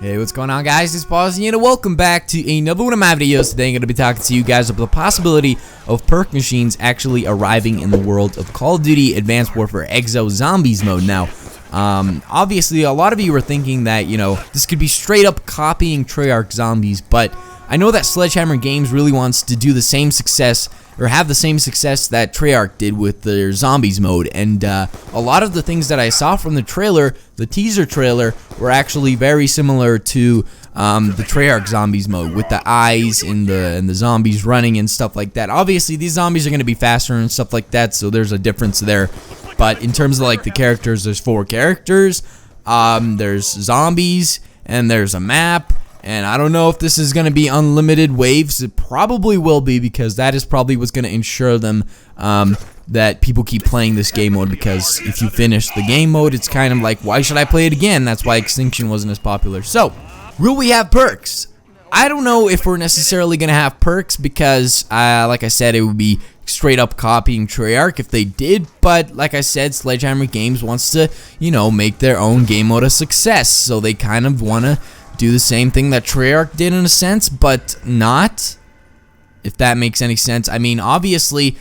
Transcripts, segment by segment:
Hey, what's going on, guys? It's Pausing and welcome back to another one of my videos. Today I'm going to be talking to you guys about the possibility of perk machines actually arriving in the world of Call of Duty Advanced Warfare Exo Zombies mode. Now, obviously a lot of you were thinking that, this could be straight up copying Treyarch Zombies, but I know that Sledgehammer Games really wants to do the same success, or have the same success that Treyarch did with their Zombies mode, and a lot of the things that I saw from the trailer, the teaser trailer, were actually very similar to the Treyarch Zombies mode, with the eyes and the zombies running and stuff like that. Obviously, these zombies are going to be faster and stuff like that, so there's a difference there. But in terms of like the characters, there's 4 characters, there's zombies, and there's a map. And I don't know if this is going to be unlimited waves. It probably will be, because that is probably what's going to ensure them that people keep playing this game mode, because if you finish the game mode, it's kind of like, why should I play it again? That's why Extinction wasn't as popular. So, will we have perks? I don't know if we're necessarily going to have perks, because like I said, it would be straight up copying Treyarch if they did, but like I said, Sledgehammer Games wants to, make their own game mode a success, so they kind of want to do the same thing that Treyarch did in a sense, but not, if that makes any sense. I mean, obviously,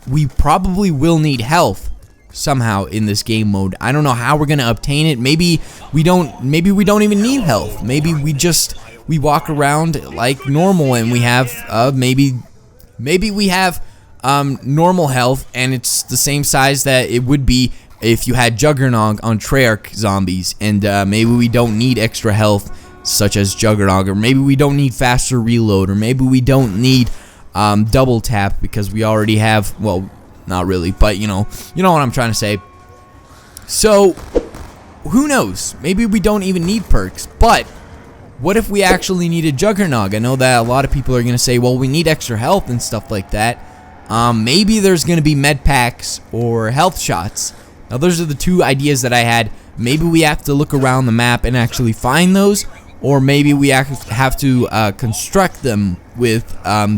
we probably will need health somehow in this game mode. I don't know how we're gonna obtain it. Maybe we don't even need health. Maybe we walk around like normal and we have maybe we have normal health, and it's the same size that it would be if you had Juggernog on Treyarch Zombies, and maybe we don't need extra health such as Juggernog, or maybe we don't need faster reload, or maybe we don't need double tap because we already have, well, not really, but you know what I'm trying to say. So, who knows? Maybe we don't even need perks, but what if we actually needed Juggernog? I know that a lot of people are going to say, well, we need extra health and stuff like that. Maybe there's going to be med packs or health shots. Now, those are the 2 ideas that I had. Maybe we have to look around the map and actually find those, or maybe we have to construct them with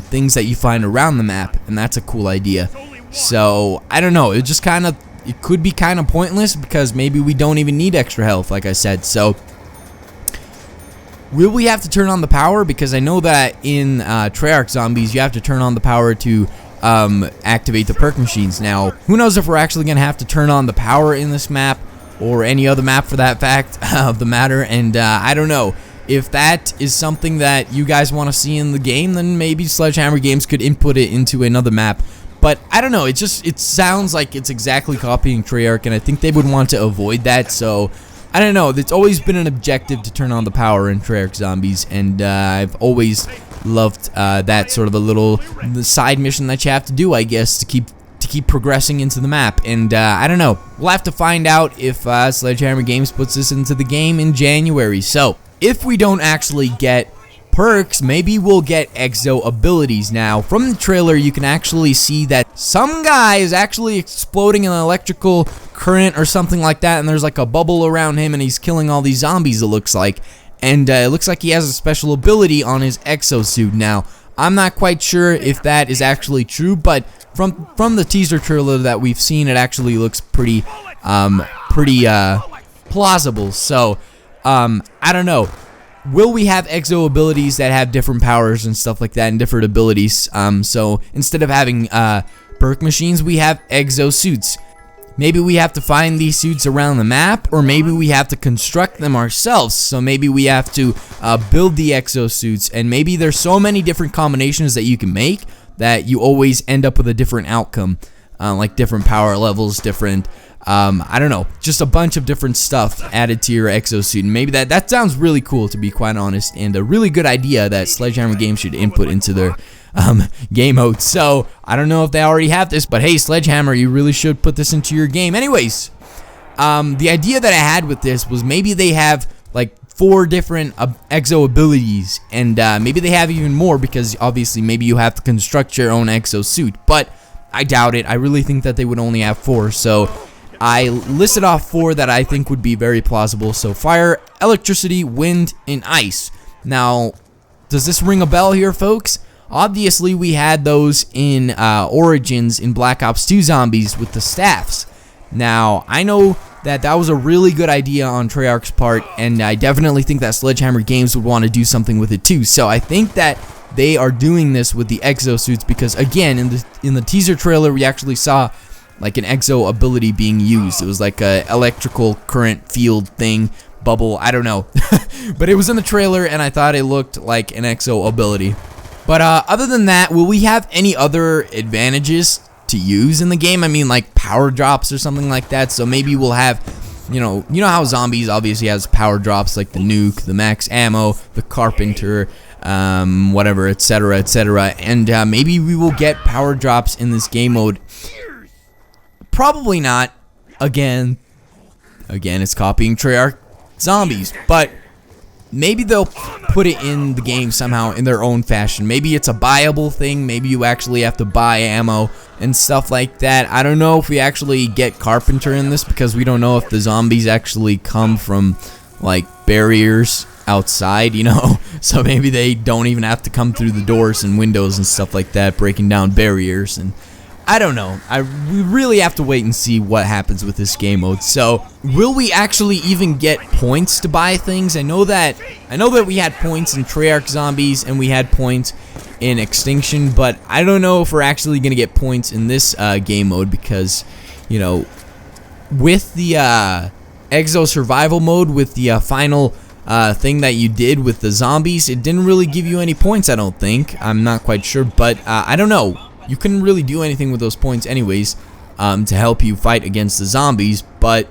things that you find around the map, and that's a cool idea. So, I don't know. It could be kind of pointless, because maybe we don't even need extra health, like I said. So, will we have to turn on the power? Because I know that in Treyarch Zombies, you have to turn on the power to activate the perk machines. Now, who knows if we're actually going to have to turn on the power in this map, or any other map for that fact of the matter, and I don't know. If that is something that you guys want to see in the game, then maybe Sledgehammer Games could input it into another map. But I don't know, it sounds like it's exactly copying Treyarch, and I think they would want to avoid that, so I don't know. It's always been an objective to turn on the power in Treyarch Zombies, and I've always loved that sort of the side mission that you have to do, I guess, to keep progressing into the map. And I don't know. We'll have to find out if Sledgehammer Games puts this into the game in January. So, if we don't actually get perks, maybe we'll get Exo abilities. Now, from the trailer, you can actually see that some guy is actually exploding an electrical current or something like that, and there's like a bubble around him, and he's killing all these zombies, it looks like. And it looks like he has a special ability on his exosuit. Now, I'm not quite sure if that is actually true, but from the teaser trailer that we've seen, it actually looks pretty plausible. So, I don't know. Will we have Exo abilities that have different powers and stuff like that, and different abilities? So, instead of having perk machines, we have Exo suits. Maybe we have to find these suits around the map, or maybe we have to construct them ourselves. So maybe we have to build the exosuits, and maybe there's so many different combinations that you can make that you always end up with a different outcome, like different power levels, different, I don't know, just a bunch of different stuff added to your exosuit. And maybe that sounds really cool, to be quite honest, and a really good idea that Sledgehammer Games should input into their game mode. So I don't know if they already have this, but hey, Sledgehammer, you really should put this into your game. Anyways, the idea that I had with this was maybe they have like 4 different exo abilities, and maybe they have even more, because obviously maybe you have to construct your own exo suit, but I doubt it. I really think that they would only have 4. So I listed off 4 that I think would be very plausible. So fire, electricity, wind, and ice. Now, does this ring a bell here, folks? Obviously, we had those in Origins in Black Ops 2 Zombies with the staffs. Now, I know that that was a really good idea on Treyarch's part, and I definitely think that Sledgehammer Games would want to do something with it too. So I think that they are doing this with the exosuits because, again, in the teaser trailer, we actually saw like an exo ability being used. It was like a electrical current field thing, bubble, I don't know. But it was in the trailer, and I thought it looked like an exo ability. But other than that, will we have any other advantages to use in the game? I mean, like power drops or something like that. So maybe we'll have, you know how Zombies obviously has power drops like the nuke, the max ammo, the carpenter, whatever, etc., etc. And maybe we will get power drops in this game mode. Probably not. Again, it's copying Treyarch Zombies, but maybe they'll put it in the game somehow in their own fashion. Maybe it's a buyable thing. Maybe you actually have to buy ammo and stuff like that. I don't know if we actually get Carpenter in this because we don't know if the zombies actually come from like barriers outside, you know. So maybe they don't even have to come through the doors and windows and stuff like that, breaking down barriers. And I don't know. We really have to wait and see what happens with this game mode. So, will we actually even get points to buy things? I know that we had points in Treyarch Zombies and we had points in Extinction, but I don't know if we're actually gonna get points in this game mode because, you know, with the Exo Survival mode, with the final thing that you did with the zombies, it didn't really give you any points. I don't think. I'm not quite sure, but I don't know. You couldn't really do anything with those points anyways to help you fight against the zombies, but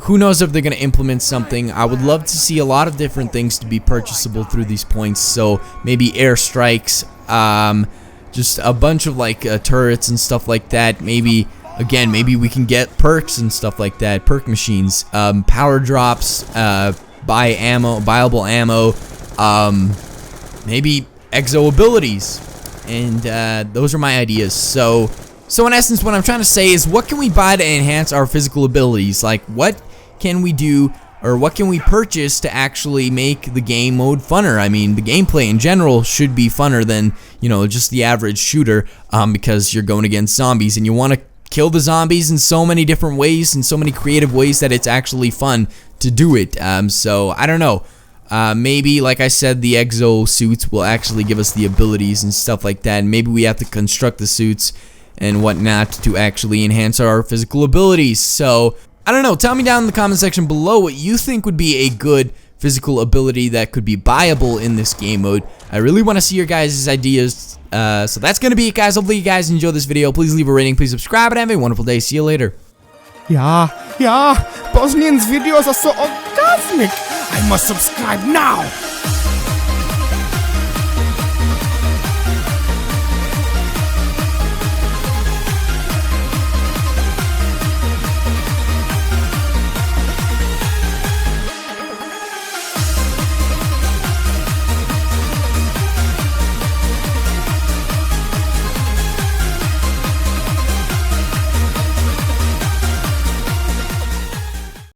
who knows if they're going to implement something. I would love to see a lot of different things to be purchasable through these points, so maybe airstrikes, just a bunch of like turrets and stuff like that. Maybe, again, maybe we can get perks and stuff like that, perk machines, power drops, buy ammo, buyable ammo, maybe exo abilities. And those are my ideas. So in essence, what I'm trying to say is, what can we buy to enhance our physical abilities? Like, what can we do, or what can we purchase to actually make the game mode funner? I mean, the gameplay in general should be funner than, you know, just the average shooter, because you're going against zombies, and you want to kill the zombies in so many different ways, in so many creative ways, that it's actually fun to do it. So I don't know. Maybe, like I said, the exo suits will actually give us the abilities and stuff like that. And maybe we have to construct the suits and whatnot to actually enhance our physical abilities. So, I don't know. Tell me down in the comment section below what you think would be a good physical ability that could be buyable in this game mode. I really want to see your guys' ideas. So that's going to be it, guys. Hopefully you guys enjoyed this video. Please leave a rating, please subscribe, and have a wonderful day. See you later. Yeah, Bosnian's videos are so orgasmic. I must subscribe now.